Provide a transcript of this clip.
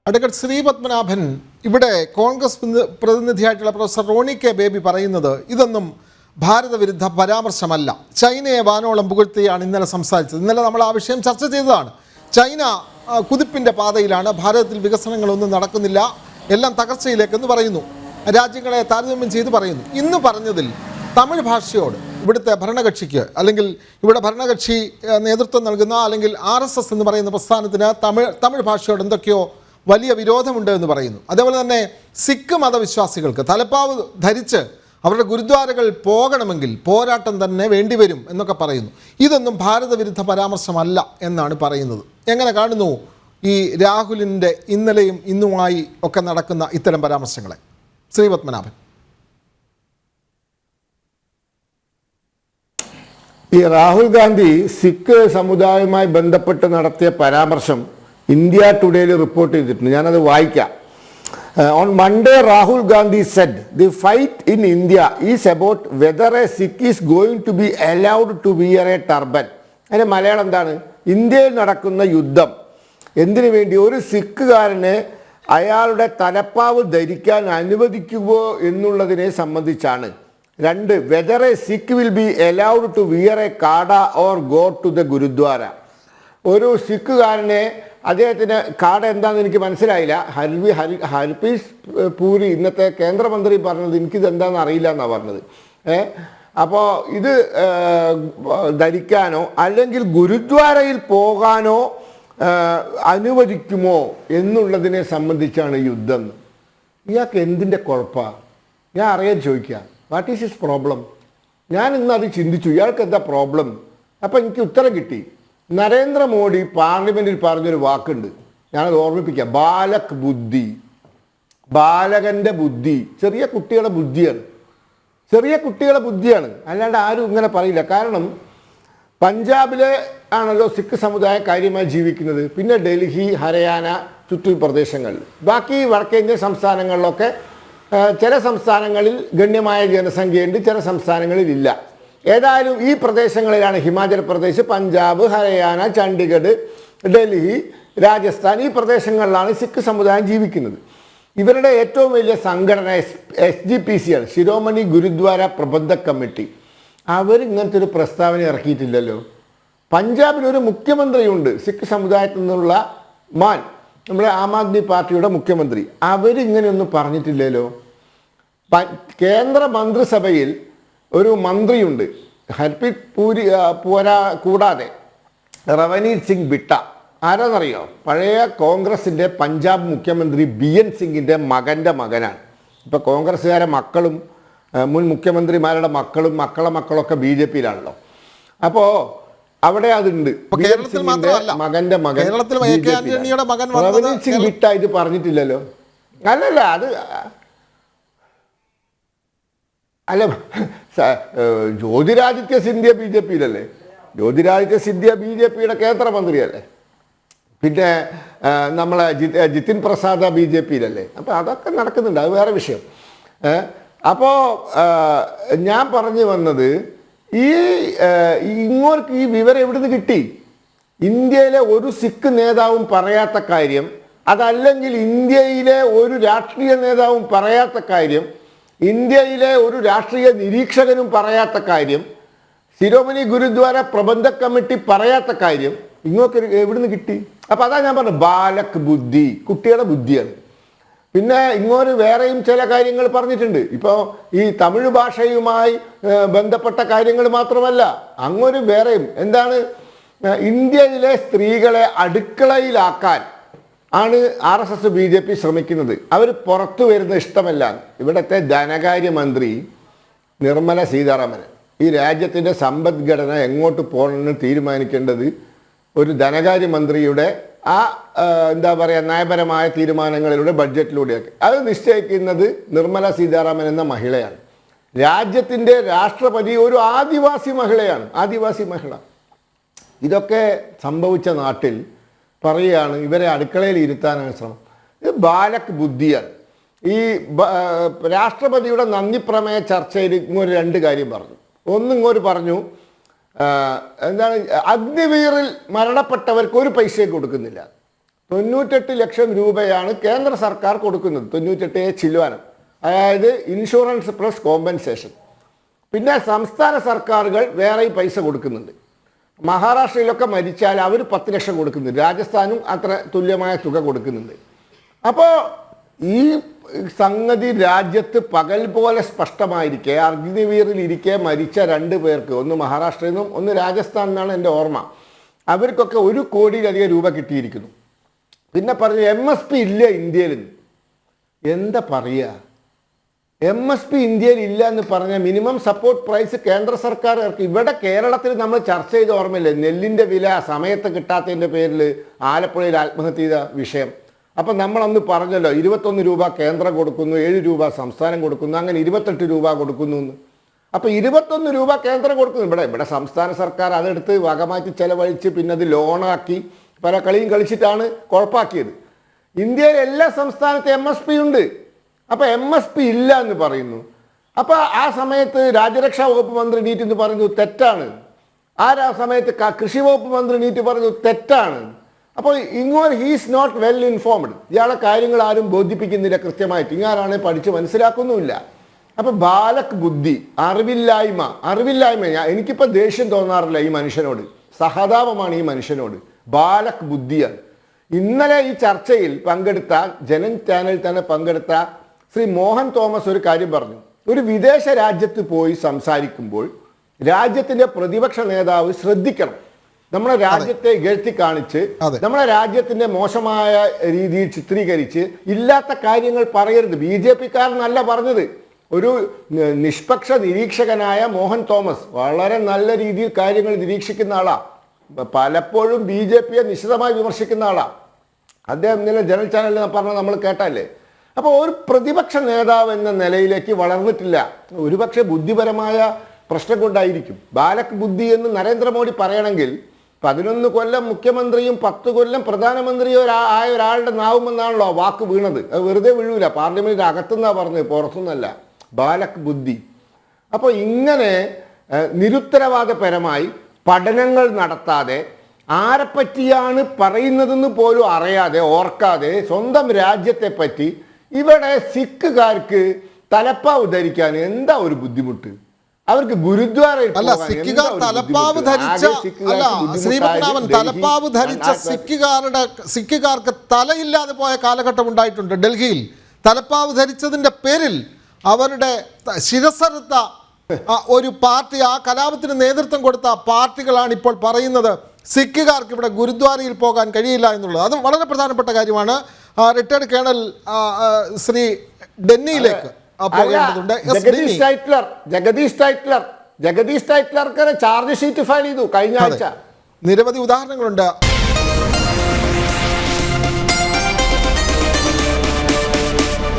Advocate Sri Padmanabhan, ഇവിടെ കോൺഗ്രസ് പ്രതിനിധിയായിട്ടുള്ള professor Roni K Baby പറയുന്നത് ഇതൊന്നും ഭാരതവിരുദ്ധ പരാമർശമല്ല. ചൈനയെ വാനോളം പുകഴ്ത്തിയാണ് ഇന്നലെ സംസാരിച്ചത്. ഇന്നലെ നമ്മൾ ആ വിഷയം ചർച്ച ചെയ്തതാണ്. ചൈന കുതിപ്പിൻ്റെ പാതയിലാണ്, ഭാരതത്തിൽ വികസനങ്ങളൊന്നും നടക്കുന്നില്ല, എല്ലാം തകർച്ചയിലേക്കെന്ന് പറയുന്നു, രാജ്യങ്ങളെ താരതമ്യം ചെയ്ത് പറയുന്നു. ഇന്ന് പറഞ്ഞതിൽ തമിഴ് ഭാഷയോട് ഇവിടുത്തെ ഭരണകക്ഷിക്ക്, അല്ലെങ്കിൽ ഇവിടെ ഭരണകക്ഷി നേതൃത്വം നൽകുന്ന അല്ലെങ്കിൽ RSS എന്ന് പറയുന്ന പ്രസ്ഥാനത്തിന് തമിഴ് ഭാഷയോട് എന്തൊക്കെയോ വലിയ വിരോധമുണ്ട് എന്ന് പറയുന്നു. അതേപോലെ തന്നെ സിഖ് മതവിശ്വാസികൾക്ക് തലപ്പാവ് ധരിച്ച് അവരുടെ ഗുരുദ്വാരകൾ പോകണമെങ്കിൽ പോരാട്ടം തന്നെ വേണ്ടിവരും എന്നൊക്കെ പറയുന്നു. ഇതൊന്നും ഭാരതവിരുദ്ധ പരാമർശമല്ല എന്നാണ് പറയുന്നത്. എങ്ങനെ കാണുന്നു ഈ രാഹുലിൻ്റെ ഇന്നലെയും ഇന്നുമായി ഒക്കെ നടക്കുന്ന ഇത്തരം പരാമർശങ്ങളെ? ശ്രീ പത്മനാഭൻ. ഈ രാഹുൽ ഗാന്ധി സിഖ് സമുദായവുമായി ബന്ധപ്പെട്ട് നടത്തിയ പരാമർശം ഇന്ത്യ ടുഡേയിൽ റിപ്പോർട്ട് ചെയ്തിട്ടുണ്ട്. ഞാനത് വായിക്കാം. On Monday, Rahul Gandhi said, the fight in India is about whether a Sikh is going to be allowed to wear a turban. അതിന് മലയാളം എന്താണ്? ഇന്ത്യയിൽ നടക്കുന്ന യുദ്ധം എന്തിനു വേണ്ടി ഒരു സിഖുകാരനെ അയാളുടെ തലപ്പാവ് ധരിക്കാൻ അനുവദിക്കുമോ എന്നുള്ളതിനെ സംബന്ധിച്ചാണ്. രണ്ട്, whether a Sikh will be allowed to wear a kada or go to the gurdwara. ഒരു സിഖുകാരനെ അദ്ദേഹത്തിന് കാർഡ് എന്താണെന്ന് എനിക്ക് മനസ്സിലായില്ല. ഹർപീസ് പൂരി ഇന്നത്തെ കേന്ദ്രമന്ത്രി പറഞ്ഞത് എനിക്കിത് എന്താണെന്ന് അറിയില്ല എന്നാണ് പറഞ്ഞത്. അപ്പോൾ ഇത് ധരിക്കാനോ അല്ലെങ്കിൽ ഗുരുദ്വാരയിൽ പോകാനോ അനുവദിക്കുമോ എന്നുള്ളതിനെ സംബന്ധിച്ചാണ് യുദ്ധം. ഇയാൾക്ക് എന്തിൻ്റെ കുഴപ്പമാണ്? ഞാൻ അറിയാൻ ചോദിക്കുക, വാട്ട് ഈസ് ഹിസ് പ്രോബ്ലം? ഞാൻ ഇന്ന് അത് ചിന്തിച്ചു, ഇയാൾക്ക് എന്താ പ്രോബ്ലം? അപ്പം എനിക്ക് ഉത്തരം കിട്ടി. നരേന്ദ്രമോദി പാർലമെൻറ്റിൽ പറഞ്ഞൊരു വാക്കുണ്ട്, ഞാനത് ഓർമ്മിപ്പിക്കാം. ബാലക് ബുദ്ധി, ബാലകൻ്റെ ബുദ്ധി, ചെറിയ കുട്ടികളുടെ ബുദ്ധിയാണ്, ചെറിയ കുട്ടികളുടെ ബുദ്ധിയാണ്, അല്ലാണ്ട് ആരും ഇങ്ങനെ പറയില്ല. കാരണം പഞ്ചാബിലെ ആണല്ലോ സിഖ് സമുദായം കാര്യമായി ജീവിക്കുന്നത്, പിന്നെ ഡൽഹി, ഹരിയാന ചുറ്റു പ്രദേശങ്ങളിൽ, ബാക്കി വടക്കേന്ത്യൻ സംസ്ഥാനങ്ങളിലൊക്കെ ചില സംസ്ഥാനങ്ങളിൽ ഗണ്യമായ ജനസംഖ്യയുണ്ട്, ചില സംസ്ഥാനങ്ങളിൽ ഇല്ല. ഏതായാലും ഈ പ്രദേശങ്ങളിലാണ് ഹിമാചൽ പ്രദേശ്, പഞ്ചാബ്, ഹരിയാന, ചണ്ഡീഗഡ്, ഡൽഹി, രാജസ്ഥാൻ, ഈ പ്രദേശങ്ങളിലാണ് സിഖ് സമുദായം ജീവിക്കുന്നത്. ഇവരുടെ ഏറ്റവും വലിയ സംഘടന SGPC ആണ്, ശിരോമണി ഗുരുദ്വാര പ്രബന്ധക് കമ്മിറ്റി. അവരിങ്ങനത്തെ ഒരു പ്രസ്താവന ഇറക്കിയിട്ടില്ലല്ലോ. പഞ്ചാബിലൊരു മുഖ്യമന്ത്രിയുണ്ട് സിഖ് സമുദായത്തിൽ നിന്നുള്ള മാൻ, നമ്മുടെ ആം ആദ്മി പാർട്ടിയുടെ മുഖ്യമന്ത്രി. അവരിങ്ങനെയൊന്നും പറഞ്ഞിട്ടില്ലല്ലോ. കേന്ദ്ര മന്ത്രിസഭയിൽ ഒരു മന്ത്രിയുണ്ട്, ഹർപ്രീത് പൂരി കൂടാതെ റവനീത് സിംഗ് ബിട്ട. ആരാന്നറിയോ? പഴയ കോൺഗ്രസിൻ്റെ പഞ്ചാബ് മുഖ്യമന്ത്രി BN സിംഗിൻ്റെ മകൻ്റെ മകനാണ്. ഇപ്പോൾ കോൺഗ്രസ്സുകാരെ മക്കളും മുൻ മുഖ്യമന്ത്രിമാരുടെ മക്കളും മക്കളൊക്കെ BJPയിലാണല്ലോ. അപ്പോൾ അവിടെ അതുണ്ട്. മകൻ്റെ മകൻ റവനീത് സിംഗ് ബിട്ട ഇത് പറഞ്ഞിട്ടില്ലല്ലോ. അല്ലല്ല, അത് അല്ല, ജ്യോതിരാദിത്യ സിന്ധ്യ BJPയിലല്ലേ? ജ്യോതിരാദിത്യ സിന്ധ്യ BJPയുടെ കേന്ദ്രമന്ത്രിയല്ലേ? പിന്നെ നമ്മളെ ജിതിൻ പ്രസാദ BJPയിലല്ലേ? അപ്പോൾ അതൊക്കെ നടക്കുന്നുണ്ട്, അത് വേറെ വിഷയം. അപ്പോൾ ഞാൻ പറഞ്ഞു വന്നത്, ഇങ്ങോട്ട് ഈ വിവരം എവിടുന്ന് കിട്ടി? ഇന്ത്യയിലെ ഒരു സിഖ് നേതാവും പറയാത്ത കാര്യം, അതല്ലെങ്കിൽ ഇന്ത്യയിലെ ഒരു രാഷ്ട്രീയ നേതാവും പറയാത്ത കാര്യം, ഇന്ത്യയിലെ ഒരു രാഷ്ട്രീയ നിരീക്ഷകനും പറയാത്ത കാര്യം, ശിരോമണി ഗുരുദ്വാര പ്രബന്ധക് കമ്മിറ്റി പറയാത്ത കാര്യം ഇങ്ങോട്ട് എവിടുന്ന് കിട്ടി? അപ്പം അതാ ഞാൻ പറഞ്ഞത്, ബാലക് ബുദ്ധി, കുട്ടികളുടെ ബുദ്ധിയാണ്. പിന്നെ ഇങ്ങോട്ട് വേറെയും ചില കാര്യങ്ങൾ പറഞ്ഞിട്ടുണ്ട്. ഇപ്പോൾ ഈ തമിഴ് ഭാഷയുമായി ബന്ധപ്പെട്ട കാര്യങ്ങൾ മാത്രമല്ല, അങ്ങോട്ട് വേറെയും എന്താണ്, ഇന്ത്യയിലെ സ്ത്രീകളെ അടുക്കളയിലാക്കാൻ ആണ് RSS BJP ശ്രമിക്കുന്നത്. അവർ പുറത്തു വരുന്ന ഇഷ്ടമല്ല. ഇവിടുത്തെ ധനകാര്യമന്ത്രി നിർമ്മല സീതാരാമൻ, ഈ രാജ്യത്തിൻ്റെ സമ്പദ്ഘടന എങ്ങോട്ട് പോകണമെന്ന് തീരുമാനിക്കേണ്ടത് ഒരു ധനകാര്യമന്ത്രിയുടെ എന്താ പറയുക, നയപരമായ തീരുമാനങ്ങളിലൂടെ, ബഡ്ജറ്റിലൂടെയൊക്കെ അത് നിശ്ചയിക്കുന്നത് നിർമ്മല സീതാരാമൻ എന്ന മഹിളയാണ്. രാജ്യത്തിൻ്റെ രാഷ്ട്രപതി ഒരു ആദിവാസി മഹിളയാണ്, ആദിവാസി മഹിള. ഇതൊക്കെ സംഭവിച്ച നാട്ടിൽ പറയുകയാണ് ഇവരെ അടുക്കളയിൽ ഇരുത്താനാണ് ശ്രമം. ഇത് ബാലക് ബുദ്ധിയാണ്. ഈ രാഷ്ട്രപതിയുടെ നന്ദി പ്രമേയ ചർച്ചയിൽ ഇങ്ങോട്ട് രണ്ട് കാര്യം പറഞ്ഞു. ഒന്നിങ്ങോട്ട് പറഞ്ഞു, എന്താണ്, അഗ്നിവീറിൽ മരണപ്പെട്ടവർക്ക് ഒരു പൈസയും കൊടുക്കുന്നില്ല. 98 ലക്ഷം രൂപയാണ് കേന്ദ്ര സർക്കാർ കൊടുക്കുന്നത്, 98 ചില്ലുവാനം, അതായത് ഇൻഷുറൻസ് പ്ലസ് കോമ്പൻസേഷൻ. പിന്നെ സംസ്ഥാന സർക്കാരുകൾ വേറെ പൈസ കൊടുക്കുന്നുണ്ട്. മഹാരാഷ്ട്രയിലൊക്കെ മരിച്ചാൽ അവർ 10 ലക്ഷം കൊടുക്കുന്നുണ്ട്, രാജസ്ഥാനും അത്ര തുല്യമായ തുക കൊടുക്കുന്നുണ്ട്. അപ്പോൾ ഈ സംഗതി രാജ്യത്ത് പകൽ പോലെ സ്പഷ്ടമായിരിക്കെ, അഗ്നിവീറിൽ ഇരിക്കെ മരിച്ച 2 പേർക്ക്, ഒന്ന് മഹാരാഷ്ട്രയിൽ നിന്നും ഒന്ന് രാജസ്ഥാനിൽ നിന്നാണ് എൻ്റെ ഓർമ്മ, അവർക്കൊക്കെ 1 കോടിയിലധികം രൂപ കിട്ടിയിരിക്കുന്നു. പിന്നെ പറഞ്ഞു MSP ഇല്ല ഇന്ത്യയിൽ. എന്താ പറയുക, MSP ഇന്ത്യയിൽ ഇല്ല എന്ന് പറഞ്ഞാൽ മിനിമം സപ്പോർട്ട് പ്രൈസ് കേന്ദ്ര സർക്കാർ ഇറക്കി. ഇവിടെ കേരളത്തിൽ നമ്മൾ ചർച്ച ചെയ്ത ഓർമ്മയില്ലേ, നെല്ലിൻ്റെ വില സമയത്ത് കിട്ടാത്തതിൻ്റെ പേരിൽ ആലപ്പുഴയിൽ ആത്മഹത്യ ചെയ്ത വിഷയം. അപ്പം നമ്മളന്ന് പറഞ്ഞല്ലോ 21 രൂപ കേന്ദ്രം കൊടുക്കുന്നു, 7 രൂപ സംസ്ഥാനം കൊടുക്കുന്നു, അങ്ങനെ 28 രൂപ കൊടുക്കുന്നു എന്ന്. അപ്പോൾ 21 രൂപ കേന്ദ്രം കൊടുക്കുന്നു. ഇവിടെ സംസ്ഥാന സർക്കാർ അതെടുത്ത് വകമാറ്റി ചെലവഴിച്ച് പിന്നെ അത് ലോണാക്കി പല കളിയും കളിച്ചിട്ടാണ് കുഴപ്പാക്കിയത്. ഇന്ത്യയിൽ എല്ലാ സംസ്ഥാനത്തും MSP ഉണ്ട്. അപ്പോൾ MSP ഇല്ല എന്ന് പറയുന്നു. അപ്പോൾ ആ സമയത്ത് രാജ്യരക്ഷാ വകുപ്പ് മന്ത്രി നീറ്റ് എന്ന് പറഞ്ഞു തെറ്റാണ്. ആ സമയത്ത് കൃഷി വകുപ്പ് മന്ത്രി നീറ്റ് പറഞ്ഞു തെറ്റാണ്. അപ്പോൾ ഇങ്ങോട്ട് ഹീസ് നോട്ട് വെൽ ഇൻഫോംഡ്. ഇയാളെ കാര്യങ്ങൾ ആരും ബോധിപ്പിക്കുന്നില്ല കൃത്യമായിട്ട്. ഇങ്ങാരാണ് പഠിച്ച് മനസ്സിലാക്കുന്നുമില്ല. അപ്പോൾ ബാലക് ബുദ്ധി, അറിവില്ലായ്മ. എനിക്കിപ്പോൾ ദേഷ്യം തോന്നാറില്ല ഈ മനുഷ്യനോട്, സഹതാപമാണ് ഈ മനുഷ്യനോട്. ബാലക് ബുദ്ധിയാണ്. ഇന്നലെ ഈ ചർച്ചയിൽ പങ്കെടുത്ത ജനൻ ചാനലിൽ തന്നെ പങ്കെടുത്ത ശ്രീ മോഹൻ തോമസ് ഒരു കാര്യം പറഞ്ഞു. ഒരു വിദേശ രാജ്യത്ത് പോയി സംസാരിക്കുമ്പോൾ രാജ്യത്തിൻ്റെ പ്രതിപക്ഷ നേതാവ് ശ്രദ്ധിക്കണം. നമ്മുടെ രാജ്യത്തെ ഇകഴ്ത്തി കാണിച്ച് നമ്മുടെ രാജ്യത്തിന്റെ മോശമായ രീതിയിൽ ചിത്രീകരിച്ച് ഇല്ലാത്ത കാര്യങ്ങൾ പറയരുത്. BJP-കാരനല്ല പറഞ്ഞത്, ഒരു നിഷ്പക്ഷ നിരീക്ഷകനായ മോഹൻ തോമസ് വളരെ നല്ല രീതിയിൽ കാര്യങ്ങൾ നിരീക്ഷിക്കുന്ന ആളാണ്. പലപ്പോഴും BJP-യെ നിശിതമായി വിമർശിക്കുന്ന ആളാണ് അദ്ദേഹം. ഇന്നലെ ജനറൽ ചാനലിൽ പറഞ്ഞ നമ്മൾ കേട്ടല്ലേ. അപ്പോൾ ഒരു പ്രതിപക്ഷ നേതാവ് എന്ന നിലയിലേക്ക് വളർന്നിട്ടില്ല. ഒരുപക്ഷെ ബുദ്ധിപരമായ പ്രശ്നം കൊണ്ടായിരിക്കും. ബാലക് ബുദ്ധി എന്ന് നരേന്ദ്രമോദി പറയണമെങ്കിൽ 11 കൊല്ലം മുഖ്യമന്ത്രിയും 10 കൊല്ലം പ്രധാനമന്ത്രിയും ആയ ഒരാളുടെ നാവുമെന്നാണല്ലോ വാക്ക് വീണത്. അത് വെറുതെ വീഴൂല, പാർലമെന്റിന്റെ അകത്തുനിന്നാണ് പറഞ്ഞത്, പുറത്തുനിന്നല്ല. ബാലക് ബുദ്ധി. അപ്പോൾ ഇങ്ങനെ നിരുത്തരവാദപരമായി പഠനങ്ങൾ നടത്താതെ, ആരെപ്പറ്റിയാണ് പറയുന്നതെന്ന് പോലും അറിയാതെ ഓർക്കാതെ സ്വന്തം രാജ്യത്തെ പറ്റി ഇവിടെ സിഖുകാർക്ക് തലപ്പാവ് ധരിക്കാൻ എന്താ ഒരു ബുദ്ധിമുട്ട്? അവർക്ക് ഗുരുദ്വാരയിൽ അല്ല, സിഖുകാർ തലപ്പാവ് ധരിച്ച അല്ല ശ്രീപത്മനാഭൻ, തലപ്പാവ് ധരിച്ച സിഖുകാർക്ക് തലയില്ലാതെ പോയ കാലഘട്ടം ഉണ്ടായിട്ടുണ്ട്. ഡൽഹിയിൽ തലപ്പാവ് ധരിച്ചതിൻ്റെ പേരിൽ അവരുടെ ശിരസ്സറുത്ത ഒരു പാർട്ടി, ആ കലാപത്തിന് നേതൃത്വം കൊടുത്ത പാർട്ടികളാണ് ഇപ്പോൾ പറയുന്നത് സിഖുകാർക്ക് ഇവിടെ ഗുരുദ്വാരയിൽ പോകാൻ കഴിയില്ല എന്നുള്ളത്. അത് വളരെ പ്രധാനപ്പെട്ട കാര്യമാണ്. റിട്ടയർഡ് കേണൽ ശ്രീ ഡെന്നിയിലേക്ക് പോകേണ്ടതുണ്ട്. ജഗദീഷ് ടൈറ്റ്ലർക്ക് ചാർജ് ഷീറ്റ് ഫയൽ ചെയ്തു കഴിഞ്ഞ ആഴ്ച. നിരവധി ഉദാഹരണങ്ങളുണ്ട്.